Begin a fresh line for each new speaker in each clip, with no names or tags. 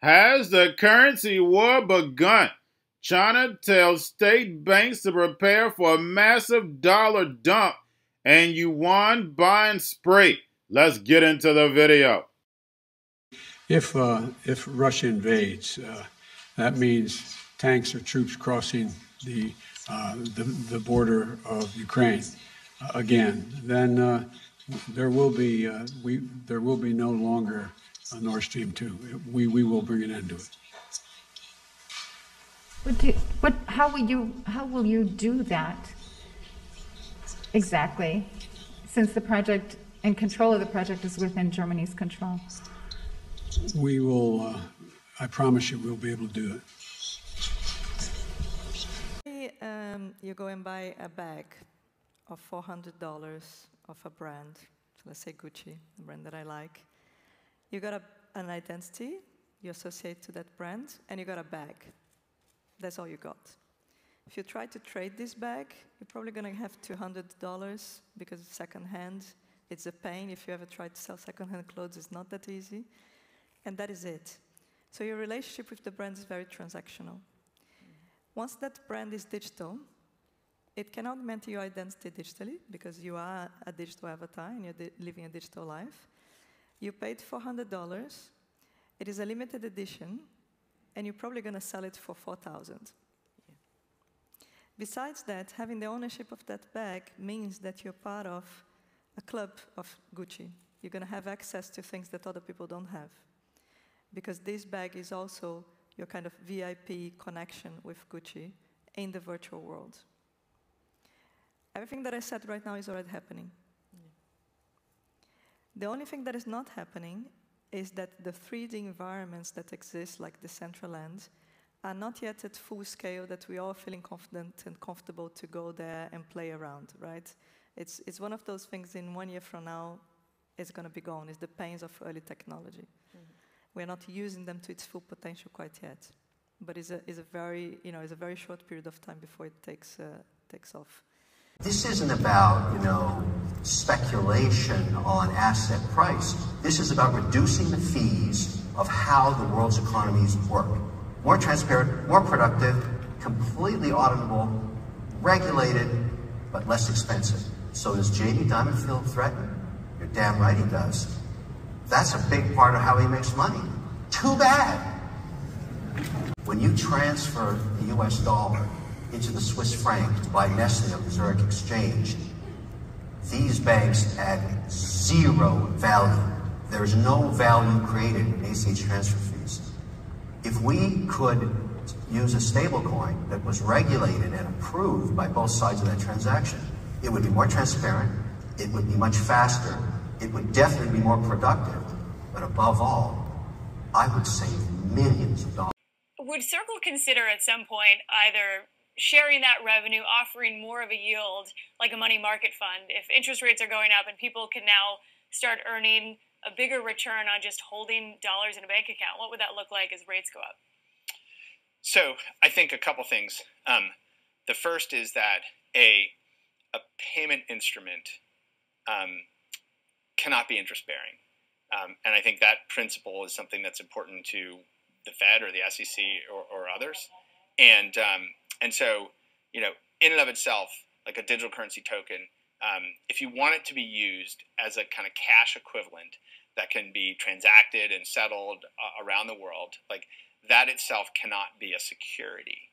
Has the currency war begun? China tells state banks to prepare for a massive dollar dump and Yuan buying spree. Let's get into the video.
If Russia invades, that means tanks or troops crossing the border of Ukraine again. Then there will be no longer a Nord Stream 2. We will bring an end to it.
How will you do that exactly? Since the project and control of the project is within Germany's control.
We will. I promise you, we'll be able to do
it. You go and buy a bag of $400 of a brand. So let's say Gucci, a brand that I like. You got an identity you associate to that brand, and you got a bag. That's all you got. If you try to trade this bag, you're probably going to have $200 because it's secondhand. It's a pain. If you ever try to sell secondhand clothes, it's not that easy. And that is it. So your relationship with the brand is very transactional. Once that brand is digital, it can augment your identity digitally because you are a digital avatar and you're living a digital life. You paid $400. It is a limited edition, and you're probably going to sell it for $4,000. Yeah. Besides that, having the ownership of that bag means that you're part of a club of Gucci. You're going to have access to things that other people don't have. Because this bag is also your kind of VIP connection with Gucci in the virtual world. Everything that I said right now is already happening. Yeah. The only thing that is not happening is that the 3D environments that exist, like Decentraland, are not yet at full scale that we are feeling confident and comfortable to go there and play around, right? It's one of those things in 1 year from now, it's going to be gone. It's the pains of early technology. We're not using them to its full potential quite yet, but it's a very short period of time before it takes off.
This isn't about speculation on asset price. This is about reducing the fees of how the world's economies work. More transparent, more productive, completely auditable, regulated, but less expensive. So does J.D. Diamondfield threaten? You're damn right he does. That's a big part of how he makes money. Too bad. When you transfer the US dollar into the Swiss franc to buy Nestle on the Zurich Exchange, these banks add zero value. There is no value created in ACH transfer fees. If we could use a stablecoin that was regulated and approved by both sides of that transaction, it would be more transparent, it would be much faster, it would definitely be more productive, but above all, I would save millions of dollars.
Would Circle consider at some point either sharing that revenue, offering more of a yield like a money market fund? If interest rates are going up and people can now start earning a bigger return on just holding dollars in a bank account, what would that look like as rates go up?
So I think a couple things. The first is that a payment instrument cannot be interest-bearing. And I think that principle is something that's important to the Fed or the SEC or others. And so, in and of itself, like a digital currency token, if you want it to be used as a kind of cash equivalent that can be transacted and settled around the world, like that itself cannot be a security.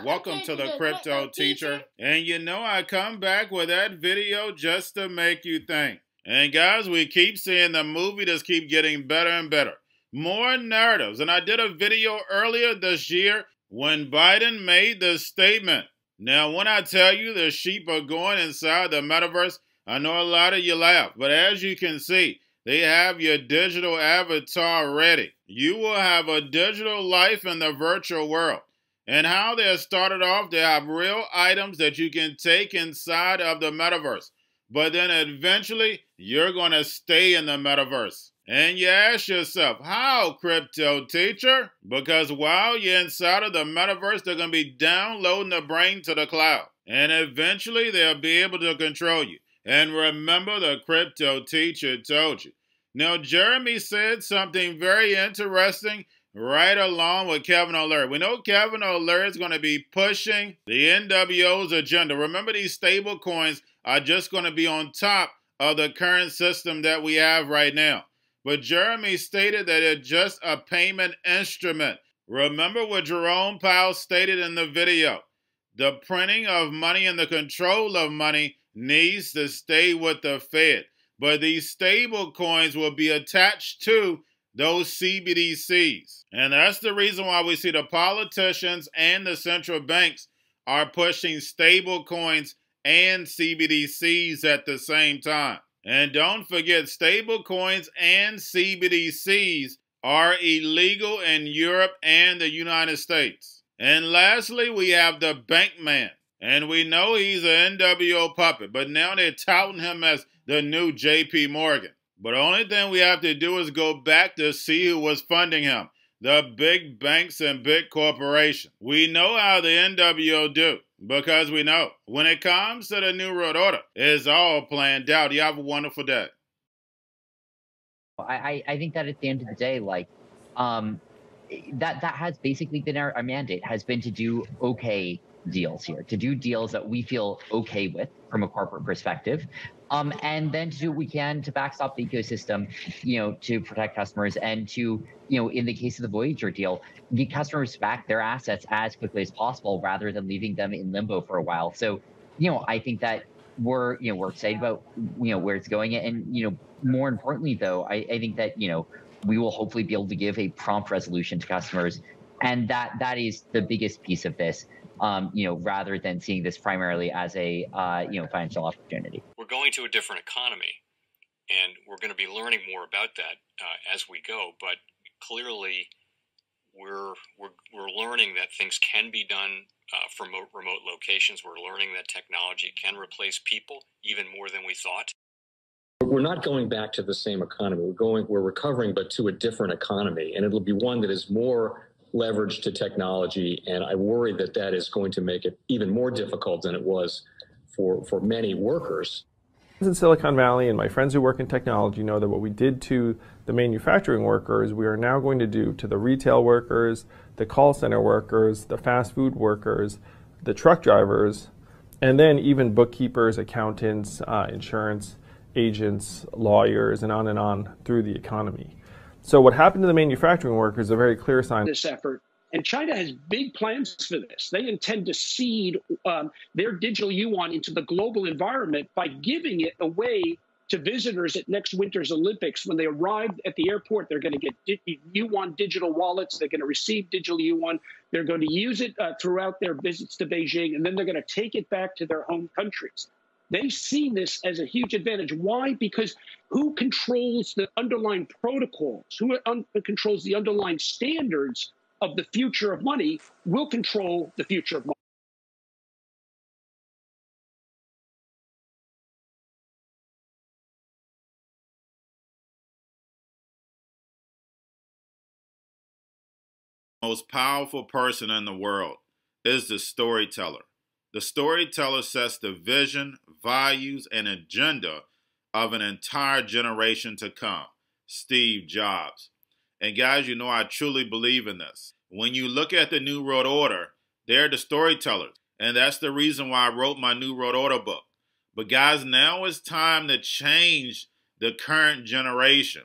Welcome to the Crypto Teacher. And I come back with that video just to make you think. And guys, we keep seeing the movie just keep getting better and better. More narratives. And I did a video earlier this year when Biden made this statement. Now, when I tell you the sheep are going inside the metaverse, I know a lot of you laugh. But as you can see, they have your digital avatar ready. You will have a digital life in the virtual world. And how they started off, they have real items that you can take inside of the metaverse. But then eventually, you're going to stay in the metaverse. And you ask yourself, how, Crypto Teacher? Because while you're inside of the metaverse, they're going to be downloading the brain to the cloud. And eventually, they'll be able to control you. And remember, the Crypto Teacher told you. Now, Jeremy said something very interesting right along with Kevin O'Leary. We know Kevin O'Leary is going to be pushing the NWO's agenda. Remember, these stable coins are just going to be on top of the current system that we have right now. But Jeremy stated that it's just a payment instrument. Remember what Jerome Powell stated in the video. The printing of money and the control of money needs to stay with the Fed. But these stable coins will be attached to those CBDCs. And that's the reason why we see the politicians and the central banks are pushing stable coins and CBDCs at the same time. And don't forget, stable coins and CBDCs are illegal in Europe and the United States. And lastly, we have the bank man. And we know he's an NWO puppet, but now they're touting him as the new JP Morgan. But the only thing we have to do is go back to see who was funding him. The big banks and big corporations. We know how the NWO do, because we know when it comes to the New World Order, it's all planned out. You have a wonderful day.
I think that at the end of the day, like, that has basically been our mandate, has been to do okay deals here, to do deals that we feel okay with from a corporate perspective, and then to do what we can to backstop the ecosystem, to protect customers, and to, in the case of the Voyager deal, get customers back their assets as quickly as possible rather than leaving them in limbo for a while. So, I think that we're excited about, where it's going. And, more importantly, though, I think that, we will hopefully be able to give a prompt resolution to customers. And that is the biggest piece of this, rather than seeing this primarily as a, financial opportunity.
We're going to a different economy, and we're going to be learning more about that as we go. But clearly, we're learning that things can be done from remote locations. We're learning that technology can replace people even more than we thought.
We're not going back to the same economy. We're recovering, but to a different economy, and it'll be one that is more leveraged to technology. And I worry that that is going to make it even more difficult than it was for many workers.
In Silicon Valley, and my friends who work in technology know that what we did to the manufacturing workers, we are now going to do to the retail workers, the call center workers, the fast food workers, the truck drivers, and then even bookkeepers, accountants, insurance agents, lawyers, and on through the economy. So what happened to the manufacturing workers is a very clear sign.
This effort, and China has big plans for this. They intend to seed their digital yuan into the global environment by giving it away to visitors at next winter's Olympics. When they arrive at the airport, they're going to get yuan digital wallets. They're going to receive digital yuan. They're going to use it throughout their visits to Beijing, and then they're going to take it back to their home countries. They've seen this as a huge advantage. Why? Because who controls the underlying protocols, who controls the underlying standards of the future of money will control the future of money.
Most powerful person in the world is the storyteller. The storyteller sets the vision, values, and agenda of an entire generation to come. Steve Jobs. And guys, I truly believe in this. When you look at the New World Order, they're the storytellers. And that's the reason why I wrote my New World Order book. But guys, now it's time to change the current generation.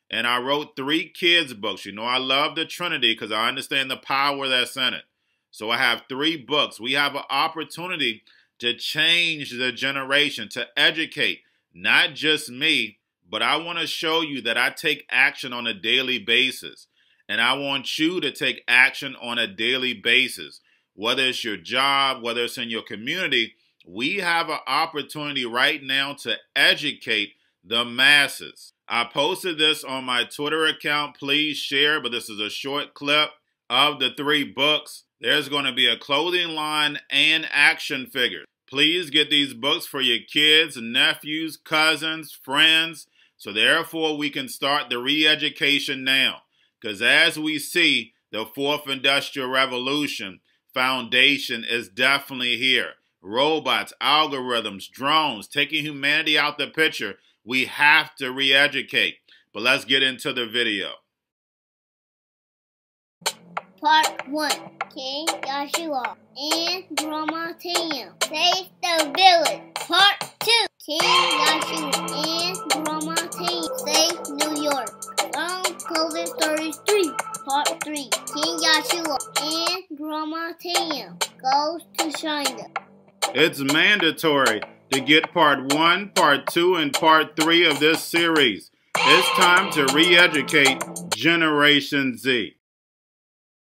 And I wrote 3 kids' books. I love the Trinity because I understand the power that's in it. So I have 3 books. We have an opportunity to change the generation, to educate, not just me, but I want to show you that I take action on a daily basis. And I want you to take action on a daily basis. Whether it's your job, whether it's in your community, we have an opportunity right now to educate the masses. I posted this on my Twitter account. Please share, but this is a short clip of the 3 books. There's going to be a clothing line and action figures. Please get these books for your kids, nephews, cousins, friends, so therefore we can start the re-education now. Because as we see, the 4th Industrial Revolution foundation is definitely here. Robots, algorithms, drones, taking humanity out the picture. We have to re-educate. But let's get into the video.
Part 1. King Joshua and Grandma Tam save the village. Part 2. King Joshua and Grandma Tam save New York. From Clothing Stories 3. Part 3. King Joshua and Grandma Tam goes to China.
It's mandatory to get part 1, part 2, and part 3 of this series. It's time to re-educate Generation Z.